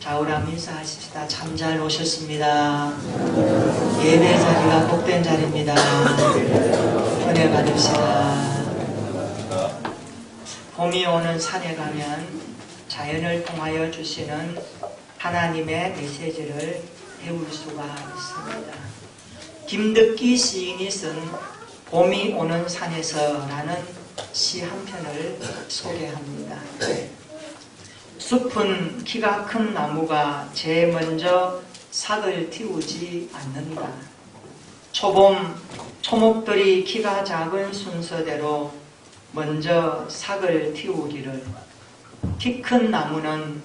좌우람 인사하십시다. 참 잘 오셨습니다. 예배 자리가 복된 자리입니다. 은혜 받읍시다. 봄이 오는 산에 가면 자연을 통하여 주시는 하나님의 메시지를 배울 수가 있습니다. 김덕기 시인이 쓴 봄이 오는 산에서 라는 시 한 편을 소개합니다. 숲은 키가 큰 나무가 제일 먼저 삭을 틔우지 않는다. 초봄 초목들이 키가 작은 순서대로 먼저 삭을 틔우기를 키 큰 나무는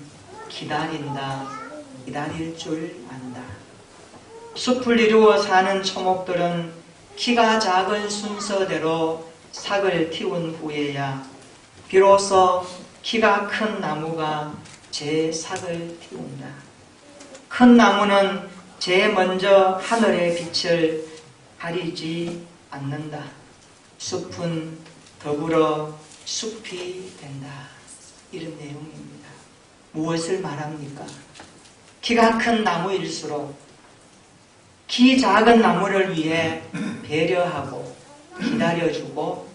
기다린다. 기다릴 줄 안다. 숲을 이루어 사는 초목들은 키가 작은 순서대로 삭을 틔운 후에야 비로소 키가 큰 나무가 제 삭을 틔운다. 큰 나무는 제일 먼저 하늘의 빛을 가리지 않는다. 숲은 더불어 숲이 된다. 이런 내용입니다. 무엇을 말합니까? 키가 큰 나무일수록 키 작은 나무를 위해 배려하고 기다려주고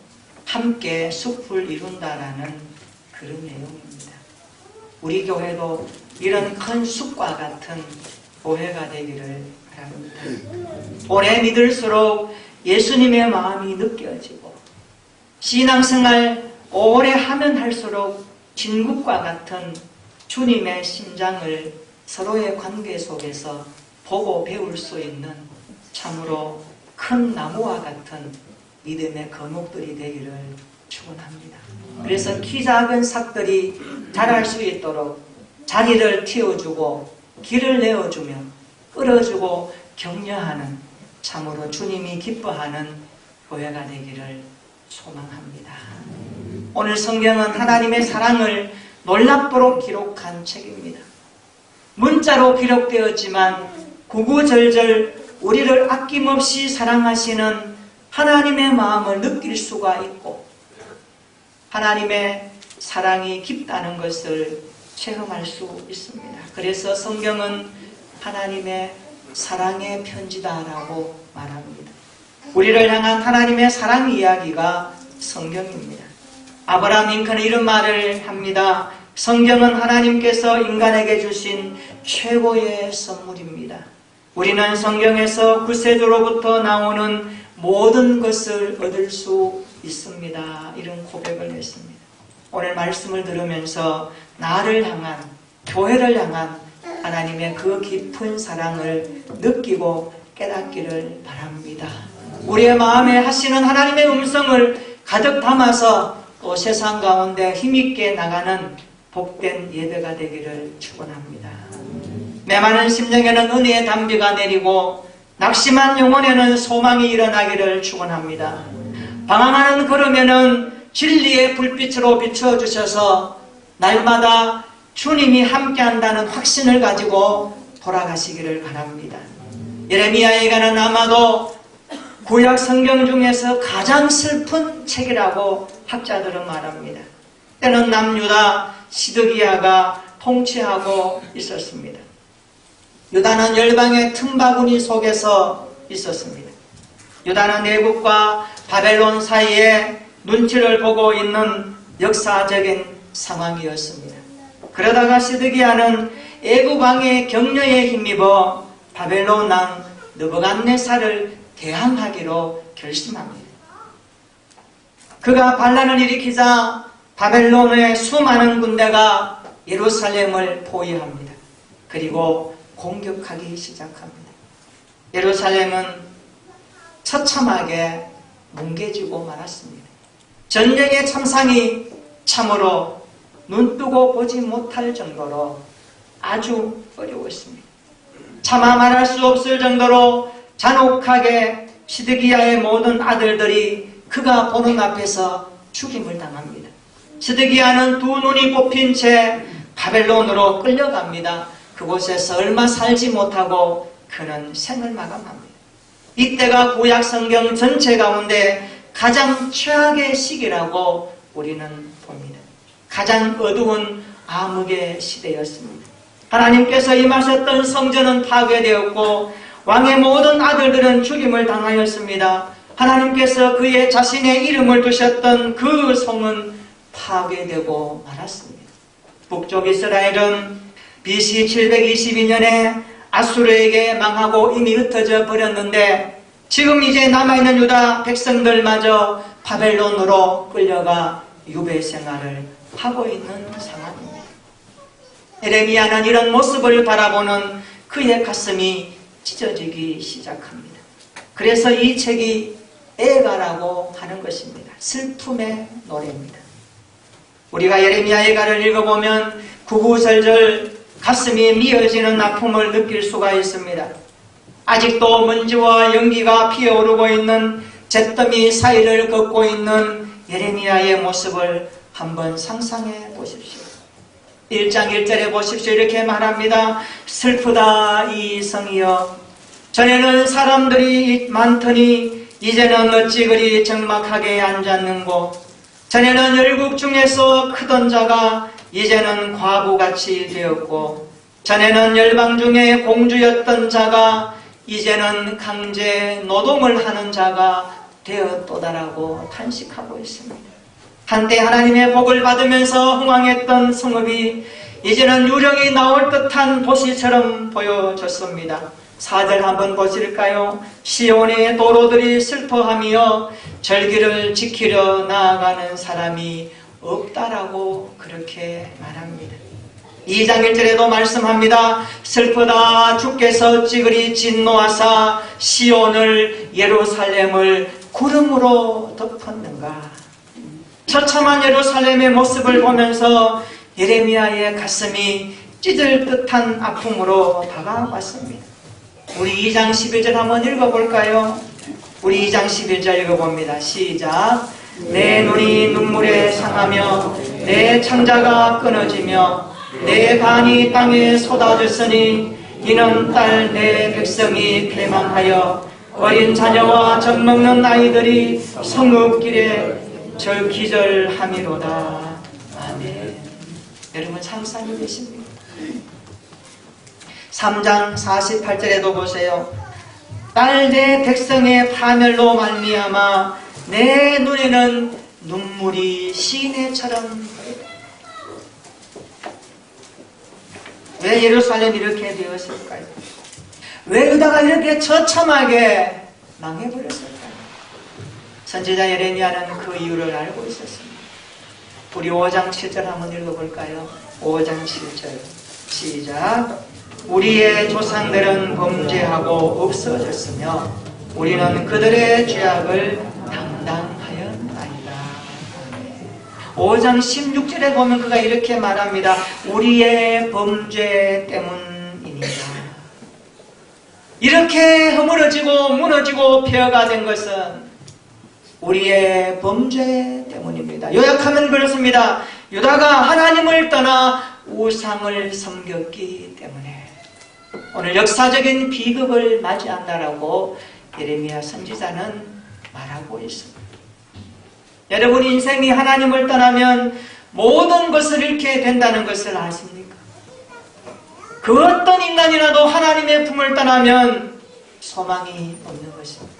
함께 숲을 이룬다라는 그런 내용입니다. 우리 교회도 이런 큰 숲과 같은 교회가 되기를 바랍니다. 오래 믿을수록 예수님의 마음이 느껴지고 신앙생활 오래 하면 할수록 진국과 같은 주님의 심장을 서로의 관계 속에서 보고 배울 수 있는 참으로 큰 나무와 같은 믿음의 거목들이 되기를 축원합니다. 그래서 키 작은 삭들이 자랄 수 있도록 자리를 틔워주고 길을 내어주며 끌어주고 격려하는 참으로 주님이 기뻐하는 교회가 되기를 소망합니다. 오늘 성경은 하나님의 사랑을 놀랍도록 기록한 책입니다. 문자로 기록되었지만 구구절절 우리를 아낌없이 사랑하시는 하나님의 마음을 느낄 수가 있고 하나님의 사랑이 깊다는 것을 체험할 수 있습니다. 그래서 성경은 하나님의 사랑의 편지다라고 말합니다. 우리를 향한 하나님의 사랑 이야기가 성경입니다. 아브라함 링컨은 이런 말을 합니다. 성경은 하나님께서 인간에게 주신 최고의 선물입니다. 우리는 성경에서 구세주로부터 나오는 모든 것을 얻을 수 있습니다. 이런 고백을 했습니다. 오늘 말씀을 들으면서 나를 향한, 교회를 향한 하나님의 그 깊은 사랑을 느끼고 깨닫기를 바랍니다. 우리의 마음에 하시는 하나님의 음성을 가득 담아서 또 세상 가운데 힘있게 나가는 복된 예배가 되기를 축원합니다. 메마른 심령에는 은혜의 단비가 내리고 낙심한 영혼에는 소망이 일어나기를 축원합니다. 방황하는 걸음에는 진리의 불빛으로 비춰주셔서 날마다 주님이 함께한다는 확신을 가지고 돌아가시기를 바랍니다. 예레미야에게는 아마도 구약 성경 중에서 가장 슬픈 책이라고 학자들은 말합니다. 때는 남유다 시드기야가 통치하고 있었습니다. 유다는 열방의 틈바구니 속에서 있었습니다. 유다는 애국과 바벨론 사이에 눈치를 보고 있는 역사적인 상황이었습니다. 그러다가 시드기야는 애국 왕의 격려에 힘입어 바벨론 왕 느부갓네살을 대항하기로 결심합니다. 그가 반란을 일으키자 바벨론의 수많은 군대가 예루살렘을 포위합니다. 그리고 공격하기 시작합니다. 예루살렘은 처참하게 뭉개지고 말았습니다. 전쟁의 참상이 참으로 눈뜨고 보지 못할 정도로 아주 어려웠습니다. 차마 말할 수 없을 정도로 잔혹하게 시드기야의 모든 아들들이 그가 보는 앞에서 죽임을 당합니다. 시드기야는 두 눈이 뽑힌 채 바벨론으로 끌려갑니다. 그곳에서 얼마 살지 못하고 그는 생을 마감합니다. 이때가 구약 성경 전체 가운데 가장 최악의 시기라고 우리는 봅니다. 가장 어두운 암흑의 시대였습니다. 하나님께서 임하셨던 성전은 파괴되었고 왕의 모든 아들들은 죽임을 당하였습니다. 하나님께서 그의 자신의 이름을 두셨던 그 성은 파괴되고 말았습니다. 북쪽 이스라엘은 BC 722년에 아수르에게 망하고 이미 흩어져 버렸는데 지금 이제 남아있는 유다 백성들마저 바벨론으로 끌려가 유배 생활을 하고 있는 상황입니다. 예레미야는 이런 모습을 바라보는 그의 가슴이 찢어지기 시작합니다. 그래서 이 책이 애가라고 하는 것입니다. 슬픔의 노래입니다. 우리가 예레미야 애가를 읽어보면 구구절절 가슴이 미어지는 아픔을 느낄 수가 있습니다. 아직도 먼지와 연기가 피어오르고 있는 잿더미 사이를 걷고 있는 예레미야의 모습을 한번 상상해 보십시오. 1장 1절에 보십시오. 이렇게 말합니다. 슬프다 이 성이여, 전에는 사람들이 많더니 이제는 어찌 그리 적막하게 앉았는고, 전에는 열국 중에서 크던 자가 이제는 과부같이 되었고, 전에는 열방 중에 공주였던 자가 이제는 강제 노동을 하는 자가 되었도다라고 탄식하고 있습니다. 한때 하나님의 복을 받으면서 흥왕했던 성읍이 이제는 유령이 나올 듯한 도시처럼 보여졌습니다. 4절 한번 보실까요? 시온의 도로들이 슬퍼하며 절기를 지키려 나아가는 사람이 없다라고 그렇게 말합니다. 2장 1절에도 말씀합니다. 슬프다 주께서 찌그리 진노하사 시온을 예루살렘을 구름으로 덮었는가. 처참한 예루살렘의 모습을 보면서 예레미야의 가슴이 찢을 듯한 아픔으로 다가왔습니다. 우리 2장 11절 한번 읽어볼까요? 우리 2장 11절 읽어봅니다. 시작. 내 눈이 눈물에 상하며 내 창자가 끊어지며 내 간이 땅에 쏟아졌으니 이는 딸 내 백성이 패망하여 어린 자녀와 젖 먹는 아이들이 성읍길에 절기절함이로다. 아멘. 여러분 상상이 되십니까? 3장 48절에도 보세요. 딸 내 백성의 파멸로 말미암아 내 눈에는 눈물이 시내처럼. 왜 예루살렘이 이렇게 되었을까요? 왜 유다가 이렇게 처참하게 망해버렸을까요? 선지자 예레미야는 그 이유를 알고 있었습니다. 우리 5장 7절 한번 읽어볼까요? 5장 7절 시작. 우리의 조상들은 범죄하고 없어졌으며 우리는 그들의 죄악을 담당하였나이다. 5장 16절에 보면 그가 이렇게 말합니다. 우리의 범죄 때문입니다. 이렇게 허물어지고 무너지고 폐허가 된 것은 우리의 범죄 때문입니다. 요약하면 그렇습니다. 유다가 하나님을 떠나 우상을 섬겼기 때문에 오늘 역사적인 비극을 맞이한다라고 예레미야 선지자는 말하고 있습니다. 여러분 인생이 하나님을 떠나면 모든 것을 잃게 된다는 것을 아십니까? 그 어떤 인간이라도 하나님의 품을 떠나면 소망이 없는 것입니다.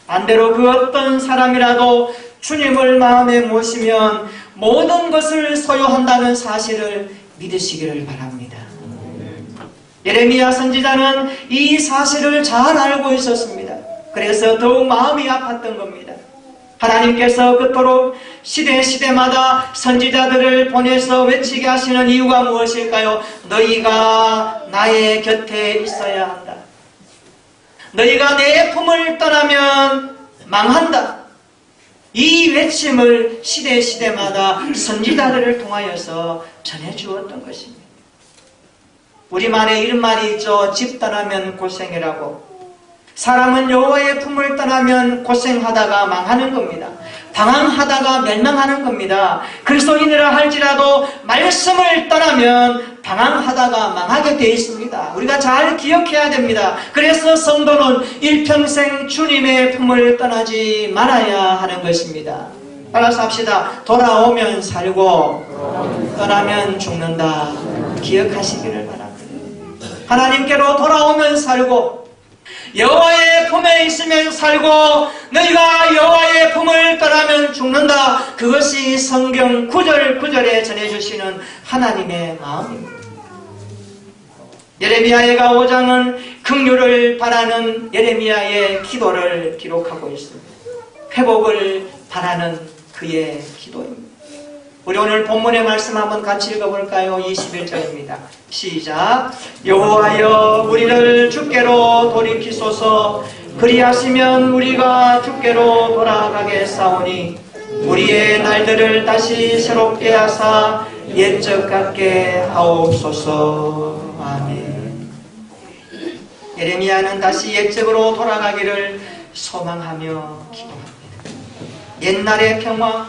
반대로 그 어떤 사람이라도 주님을 마음에 모시면 모든 것을 소유한다는 사실을 믿으시기를 바랍니다. 예레미야 선지자는 이 사실을 잘 알고 있었습니다. 그래서 더욱 마음이 아팠던 겁니다. 하나님께서 그토록 시대마다 선지자들을 보내서 외치게 하시는 이유가 무엇일까요? 너희가 나의 곁에 있어야 한다. 너희가 내 품을 떠나면 망한다. 이 외침을 시대마다 선지자들을 통하여서 전해주었던 것입니다. 우리만의 이런 말이 있죠. 집 떠나면 고생이라고. 사람은 여호와의 품을 떠나면 고생하다가 망하는 겁니다. 방황하다가 멸망하는 겁니다. 그리스도인이라 할지라도 말씀을 떠나면 방황하다가 망하게 되어 있습니다. 우리가 잘 기억해야 됩니다. 그래서 성도는 일평생 주님의 품을 떠나지 말아야 하는 것입니다. 따라서 합시다. 돌아오면 살고 떠나면 죽는다. 기억하시기를 바랍니다. 하나님께로 돌아오면 살고 여호와의 품에 있으면 살고 너희가 여호와의 품을 떠나면 죽는다. 그것이 성경 구절구절에 전해주시는 하나님의 마음입니다. 예레미야가 5장은 긍휼을 바라는 예레미야의 기도를 기록하고 있습니다. 회복을 바라는 그의 기도입니다. 우리 오늘 본문의 말씀 한번 같이 읽어볼까요? 21절입니다. 시작. 여호와여 우리를 주께로 돌이키소서. 그리하시면 우리가 주께로 돌아가겠사오니 우리의 날들을 다시 새롭게 하사 옛적 같게 하옵소서. 아멘. 예레미야는 다시 옛적으로 돌아가기를 소망하며 기도합니다. 옛날의 평화,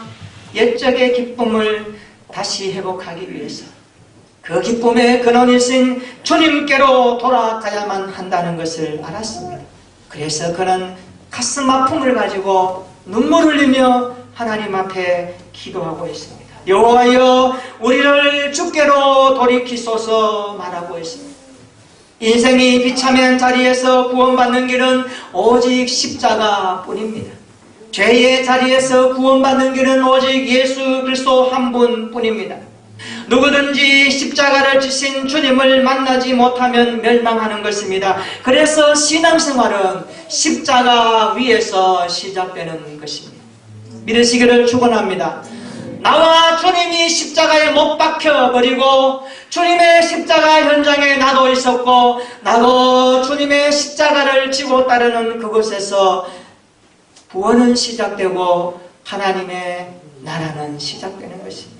옛적의 기쁨을 다시 회복하기 위해서 그 기쁨의 근원이신 주님께로 돌아가야만 한다는 것을 알았습니다. 그래서 그는 가슴 아픔을 가지고 눈물 흘리며 하나님 앞에 기도하고 있습니다. 여호와여 우리를 주께로 돌이키소서 말하고 있습니다. 인생이 비참한 자리에서 구원받는 길은 오직 십자가뿐입니다. 죄의 자리에서 구원받는 길은 오직 예수 그리스도 한 분뿐입니다. 누구든지 십자가를 지신 주님을 만나지 못하면 멸망하는 것입니다. 그래서 신앙생활은 십자가 위에서 시작되는 것입니다. 믿으시기를 축원합니다. 나와 주님이 십자가에 못 박혀버리고 주님의 십자가 현장에 나도 있었고 나도 주님의 십자가를 지고 따르는 그곳에서 구원은 시작되고 하나님의 나라는 시작되는 것입니다.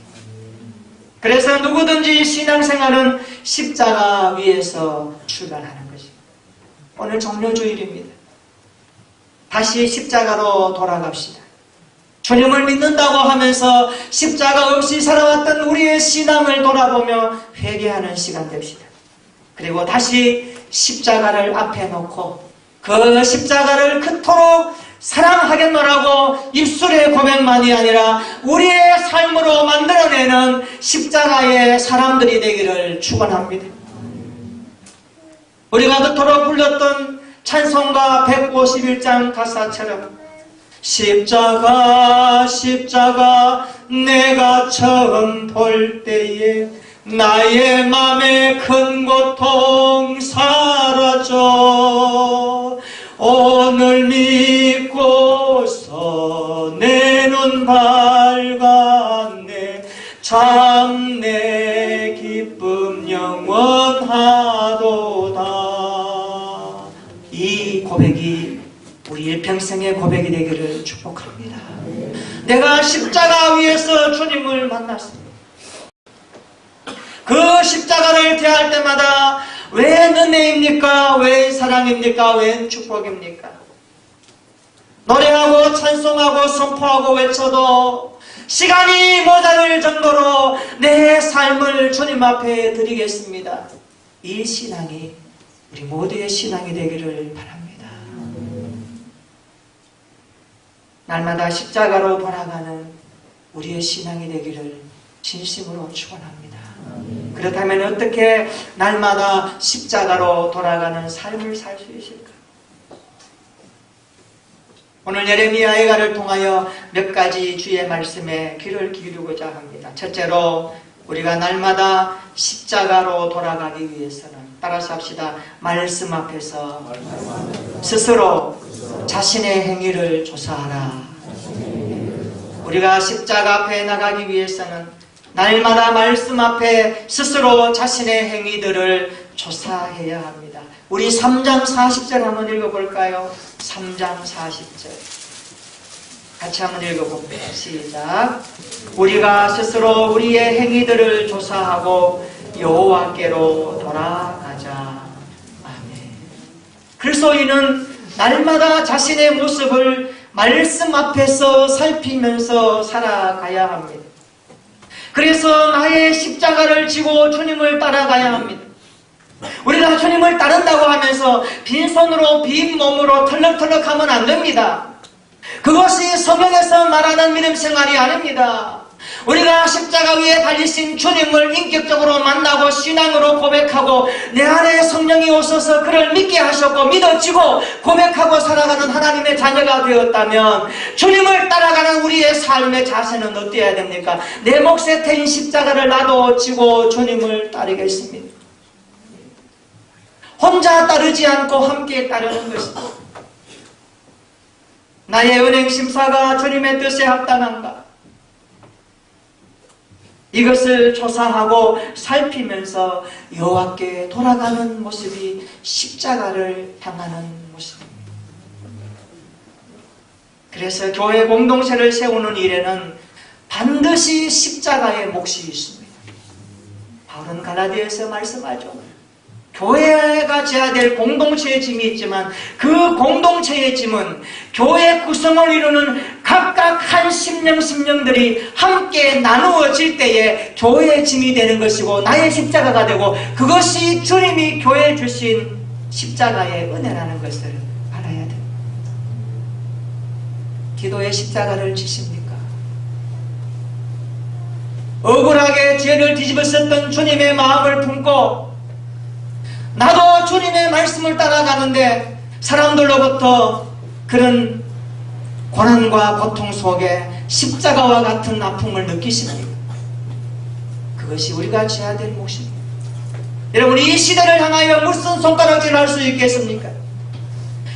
그래서 누구든지 신앙생활은 십자가 위에서 출발하는 것입니다. 오늘 종료주일입니다. 다시 십자가로 돌아갑시다. 주님을 믿는다고 하면서 십자가 없이 살아왔던 우리의 신앙을 돌아보며 회개하는 시간 됩시다. 그리고 다시 십자가를 앞에 놓고 그 십자가를 그토록 사랑하겠노라고 입술의 고백만이 아니라 우리의 삶으로 만들어내는 십자가의 사람들이 되기를 축원합니다. 우리가 그토록 불렀던 찬송가 151장 가사처럼 십자가 십자가 내가 처음 볼 때에 나의 맘에 큰 고통 사라져 오늘 믿고서 내 눈 밝았네 참 내 기쁨 영원하도다. 이 고백이 우리 일평생의 고백이 되기를 축복합니다. 내가 십자가 위에서 주님을 만났습니다. 그 십자가를 대할 때마다 웬 은혜입니까? 웬 사랑입니까? 웬 축복입니까? 노래하고 찬송하고 선포하고 외쳐도 시간이 모자랄 정도로 내 삶을 주님 앞에 드리겠습니다. 이 신앙이 우리 모두의 신앙이 되기를 바랍니다. 날마다 십자가로 돌아가는 우리의 신앙이 되기를 진심으로 축원합니다. 그렇다면 어떻게 날마다 십자가로 돌아가는 삶을 살 수 있을까? 오늘 예레미야 예가를 통하여 몇 가지 주의 말씀에 귀를 기울이고자 합니다. 첫째로 우리가 날마다 십자가로 돌아가기 위해서는 따라서 합시다. 말씀 앞에서 스스로 자신의 행위를 조사하라. 우리가 십자가 앞에 나가기 위해서는 날마다 말씀 앞에 스스로 자신의 행위들을 조사해야 합니다. 우리 3장 40절 한번 읽어볼까요? 3장 40절 같이 한번 읽어볼게요. 시작. 우리가 스스로 우리의 행위들을 조사하고 여호와께로 돌아가자. 아멘. 그리스도인은 날마다 자신의 모습을 말씀 앞에서 살피면서 살아가야 합니다. 그래서 나의 십자가를 지고 주님을 따라가야 합니다. 우리가 주님을 따른다고 하면서 빈손으로 빈 몸으로 털럭털럭 하면 안 됩니다. 그것이 성경에서 말하는 믿음 생활이 아닙니다. 우리가 십자가 위에 달리신 주님을 인격적으로 만나고 신앙으로 고백하고 내 안에 성령 성령이 오셔서 그를 믿게 하셨고 믿어지고 고백하고 살아가는 하나님의 자녀가 되었다면 주님을 따라가는 우리의 삶의 자세는 어때야 됩니까? 내 몫에 태인 십자가를 나도 지고 주님을 따르겠습니다. 혼자 따르지 않고 함께 따르는 것입니다. 나의 은행 심사가 주님의 뜻에 합당한가? 이것을 조사하고 살피면서 여호와께 돌아가는 모습이 십자가를 향하는 모습입니다. 그래서 교회 공동체를 세우는 일에는 반드시 십자가의 몫이 있습니다. 바울은 갈라디아에서 말씀하죠. 교회가 져야 될 공동체의 짐이 있지만 그 공동체의 짐은 교회 구성을 이루는 각각 한 심령들이 함께 나누어질 때에 교회의 짐이 되는 것이고 나의 십자가가 되고 그것이 주님이 교회에 주신 십자가의 은혜라는 것을 알아야 됩니다. 기도의 십자가를 지십니까? 억울하게 죄를 뒤집었었던 주님의 마음을 품고 나도 주님의 말씀을 따라가는데 사람들로부터 그런 고난과 고통 속에 십자가와 같은 아픔을 느끼십니까? 그것이 우리가 져야 될 몫입니다. 여러분, 이 시대를 향하여 무슨 손가락질을 할 수 있겠습니까?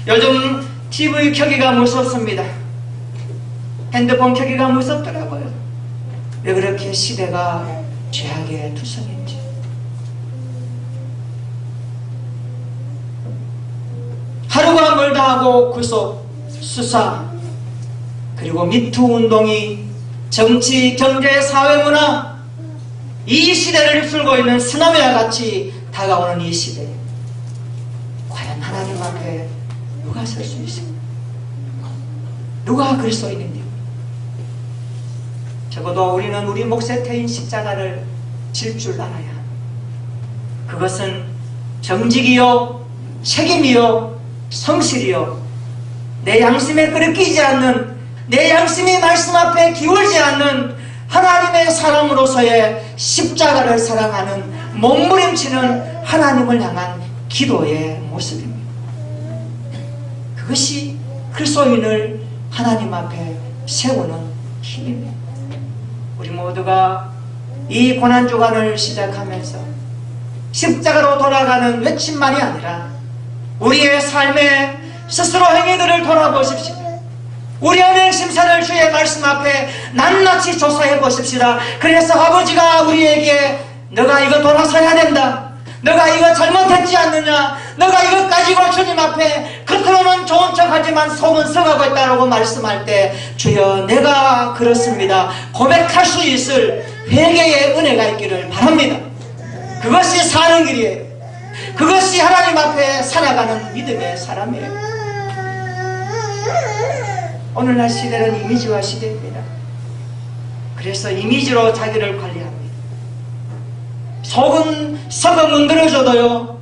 요즘 TV 켜기가 무섭습니다. 핸드폰 켜기가 무섭더라고요. 왜 그렇게 시대가 죄악의 투성인지. 하루가 멀다 하고 구속, 수사, 그리고 미투 운동이 정치, 경제, 사회문화 이 시대를 휩쓸고 있는 쓰나미와 같이 다가오는 이 시대에 과연 하나님 앞에 누가 설 수 있습니까? 누가 그리스도 있는데요? 적어도 우리는 우리 몫에 태인 십자가를 질 줄 알아야 합니다. 그것은 정직이요, 책임이요, 성실이요, 내 양심에 끄럽히지 않는, 내 양심이 말씀 앞에 기울지 않는 하나님의 사람으로서의 십자가를 사랑하는 몸부림치는 하나님을 향한 기도의 모습입니다. 그것이 그리스도인을 하나님 앞에 세우는 힘입니다. 우리 모두가 이 고난주간을 시작하면서 십자가로 돌아가는 외침만이 아니라 우리의 삶의 스스로 행위들을 돌아보십시오. 우리 은행 심사를 주의 말씀 앞에 낱낱이 조사해 보십시다. 그래서 아버지가 우리에게 너가 이거 돌아서야 된다, 너가 이거 잘못했지 않느냐, 너가 이것 가지고 주님 앞에 겉으로는 좋은 척하지만 속은 썩어가고 있다고 말씀할 때 주여 내가 그렇습니다 고백할 수 있을 회개의 은혜가 있기를 바랍니다. 그것이 사는 길이에요. 그것이 하나님 앞에 살아가는 믿음의 사람이에요. 오늘날 시대는 이미지화 시대입니다. 그래서 이미지로 자기를 관리합니다. 속은 썩어 문드러져도요,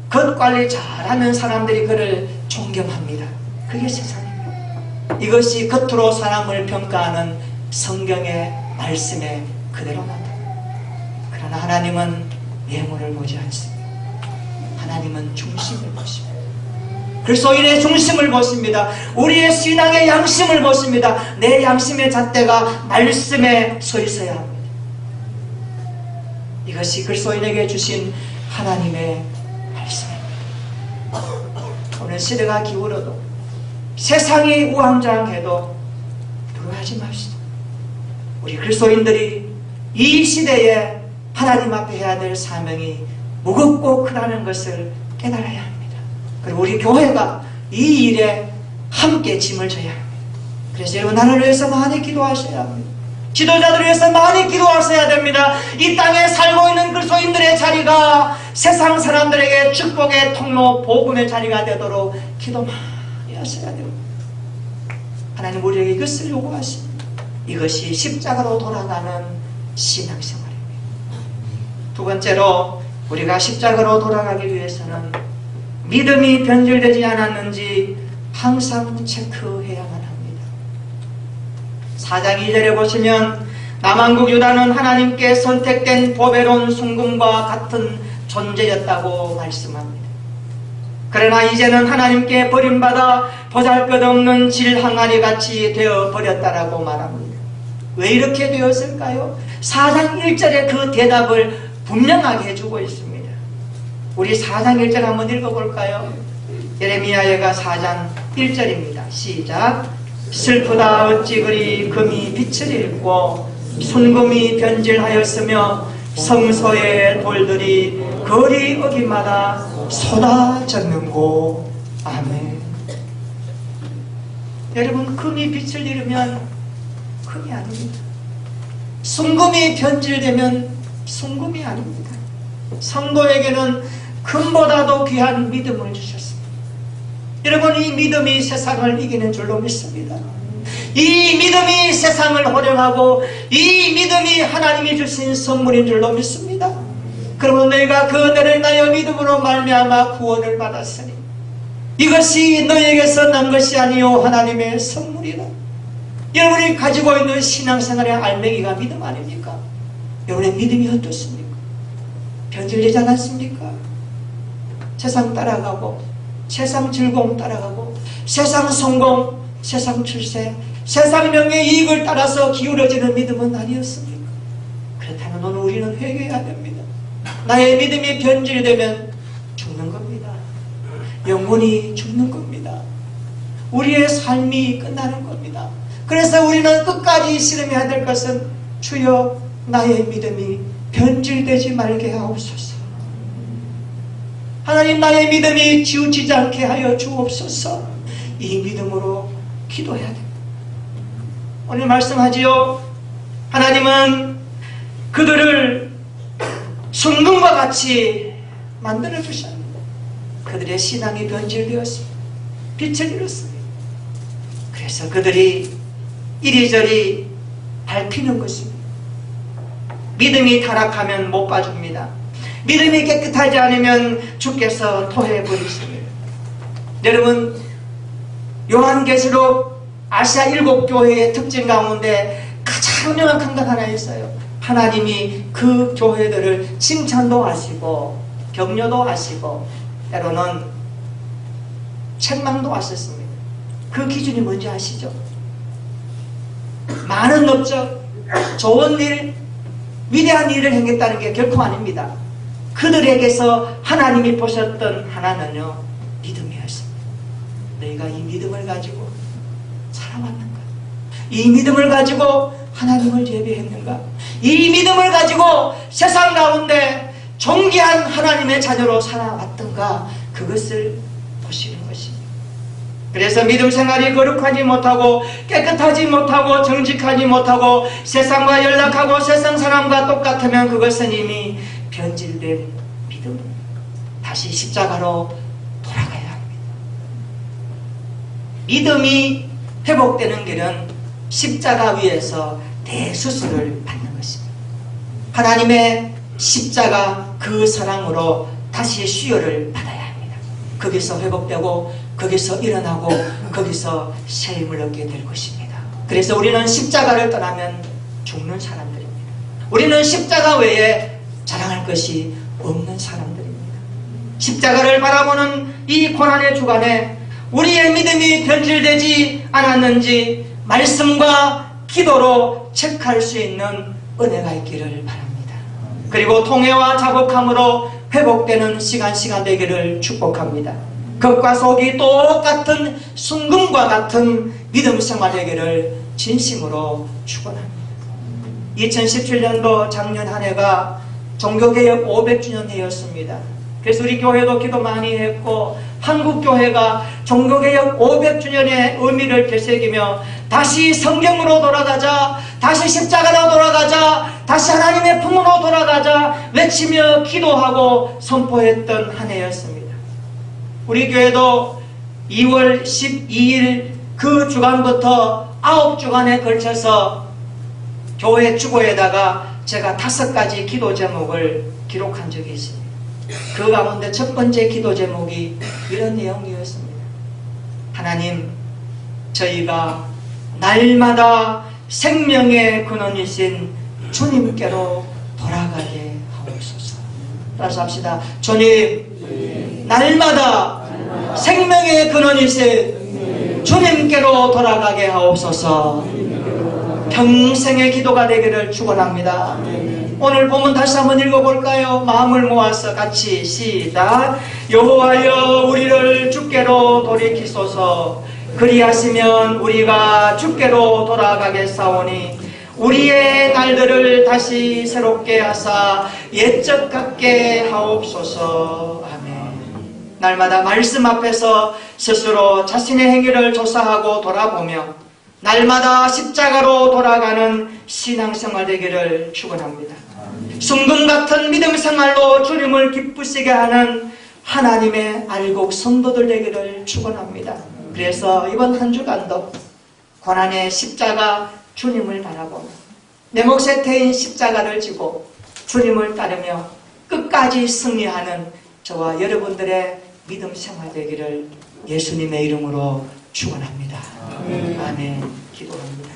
겉관리 잘하는 사람들이 그를 존경합니다. 그게 세상입니다. 이것이 겉으로 사람을 평가하는 성경의 말씀에 그대로 나타납니다. 그러나 하나님은 외모를 보지 않습니다. 하나님은 중심을 보십니다. 그리스도인의 중심을 보십니다. 우리의 신앙의 양심을 보십니다. 내 양심의 잣대가 말씀에 서 있어야 합니다. 이것이 그리스도인에게 주신 하나님의 말씀입니다. 오늘 시대가 기울어도 세상이 우왕좌왕해도 두려워하지 맙시다. 우리 그리스도인들이 이 시대에 하나님 앞에 해야 될 사명이 무겁고 크다는 것을 깨달아야 합니다. 그리고 우리 교회가 이 일에 함께 짐을 져야 합니다. 그래서 여러분, 나를 위해서 많이 기도하셔야 합니다. 지도자들을 위해서 많이 기도하셔야 됩니다. 이 땅에 살고 있는 그리스도인들의 자리가 세상 사람들에게 축복의 통로, 복음의 자리가 되도록 기도 많이 하셔야 됩니다. 하나님 우리에게 이것을 요구하십니다. 이것이 십자가로 돌아가는 신앙생활입니다. 두 번째로, 우리가 십자가로 돌아가기 위해서는 믿음이 변질되지 않았는지 항상 체크해야만 합니다. 4장 2절에 보시면 남한국 유다는 하나님께 선택된 보배로운 순금과 같은 존재였다고 말씀합니다. 그러나 이제는 하나님께 버림받아 보잘것없는 질 항아리 같이 되어버렸다라고 말합니다. 왜 이렇게 되었을까요? 4장 1절에 그 대답을 분명하게 해주고 있습니다. 우리 4장 1절 한번 읽어볼까요? 예레미야가 4장 1절입니다. 시작. 슬프다 어찌 그리 금이 빛을 잃고 순금이 변질하였으며 성소의 돌들이 거리 어기마다 쏟아졌는고. 아멘. 여러분, 금이 빛을 잃으면 금이 아닙니다. 순금이 변질되면 순금이 아닙니다. 성도에게는 금보다도 귀한 믿음을 주셨습니다. 여러분, 이 믿음이 세상을 이기는 줄로 믿습니다. 이 믿음이 세상을 호령하고 이 믿음이 하나님이 주신 선물인 줄로 믿습니다. 그러면 너희가 그 은혜를 나여 믿음으로 말미암아 구원을 받았으니 이것이 너희에게서 난 것이 아니요 하나님의 선물이라. 여러분이 가지고 있는 신앙생활의 알맹이가 믿음 아닙니까? 여러분의 믿음이 어떻습니까? 변질되지 않았습니까? 세상 따라가고 세상 즐거움 따라가고 세상 성공, 세상 출세, 세상 명예 이익을 따라서 기울어지는 믿음은 아니었습니까? 그렇다면 오늘 우리는 회개해야 됩니다. 나의 믿음이 변질되면 죽는 겁니다. 영혼이 죽는 겁니다. 우리의 삶이 끝나는 겁니다. 그래서 우리는 끝까지 실험해야 될 것은 주여 나의 믿음이 변질되지 말게 하옵소서. 하나님, 나의 믿음이 치우치지 않게 하여 주옵소서. 이 믿음으로 기도해야 됩니다. 오늘 말씀하지요. 하나님은 그들을 순금과 같이 만들어 주셨습니다. 그들의 신앙이 변질되었습니다. 빛을 잃었습니다. 그래서 그들이 이리저리 밟히는 것입니다. 믿음이 타락하면 못 봐줍니다. 믿음이 깨끗하지 않으면 주께서 토해버리십니다. 여러분, 요한계시록 아시아 7교회의 특징 가운데 가장 명확한 것 하나 있어요. 하나님이 그 교회들을 칭찬도 하시고 격려도 하시고 때로는 책망도 하셨습니다. 그 기준이 뭔지 아시죠? 많은 업적, 좋은 일, 위대한 일을 행했다는 게 결코 아닙니다. 그들에게서 하나님이 보셨던 하나는요, 믿음이었습니다. 너희가 이 믿음을 가지고 살아왔는가? 이 믿음을 가지고 하나님을 예배했는가? 이 믿음을 가지고 세상 가운데 존귀한 하나님의 자녀로 살아왔던가? 그것을 보시는 것입니다. 그래서 믿음 생활이 거룩하지 못하고 깨끗하지 못하고 정직하지 못하고 세상과 연락하고 세상 사람과 똑같으면 그것은 이미 변질된 믿음. 다시 십자가로 돌아가야 합니다. 믿음이 회복되는 길은 십자가 위에서 대수술을 받는 것입니다. 하나님의 십자가 그 사랑으로 다시 수혈을 받아야 합니다. 거기서 회복되고 거기서 일어나고 거기서 새 힘을 얻게 될 것입니다. 그래서 우리는 십자가를 떠나면 죽는 사람들입니다. 우리는 십자가 외에 자랑할 것이 없는 사람들입니다. 십자가를 바라보는 이 고난의 주간에 우리의 믿음이 변질되지 않았는지 말씀과 기도로 체크할 수 있는 은혜가 있기를 바랍니다. 그리고 통회와 자복함으로 회복되는 시간 되기를 축복합니다. 겉과 속이 똑같은 순금과 같은 믿음 생활 되기를 진심으로 축원합니다. 2017년도 작년 한 해가 종교개혁 500주년 해였습니다. 그래서 우리 교회도 기도 많이 했고 한국교회가 종교개혁 500주년의 의미를 되새기며 다시 성경으로 돌아가자, 다시 십자가로 돌아가자, 다시 하나님의 품으로 돌아가자 외치며 기도하고 선포했던 한 해였습니다. 우리 교회도 2월 12일 그 주간부터 9주간에 걸쳐서 교회 주보에다가 제가 5가지 기도 제목을 기록한 적이 있습니다. 그 가운데 첫 번째 기도 제목이 이런 내용이었습니다. 하나님, 저희가 날마다 생명의 근원이신 주님께로 돌아가게 하옵소서. 따라서 합시다. 주님, 날마다 생명의 근원이신 주님께로 돌아가게 하옵소서. 평생의 기도가 되기를 축원합니다. 오늘 본문 다시 한번 읽어볼까요? 마음을 모아서 같이 시작. 여호와여 우리를 주께로 돌이키소서. 그리하시면 우리가 주께로 돌아가겠사오니 우리의 날들을 다시 새롭게 하사 옛적 같게 하옵소서. 아멘. 날마다 말씀 앞에서 스스로 자신의 행위를 조사하고 돌아보며 날마다 십자가로 돌아가는 신앙생활 되기를 축원합니다. 순금 같은 믿음 생활로 주님을 기쁘시게 하는 하나님의 알곡 성도들 되기를 축원합니다. 그래서 이번 한 주간도 고난의 십자가 주님을 바라보며 내 몫에 태인 십자가를 지고 주님을 따르며 끝까지 승리하는 저와 여러분들의 믿음 생활 되기를 예수님의 이름으로 축원합니다. 아멘. 기도합니다.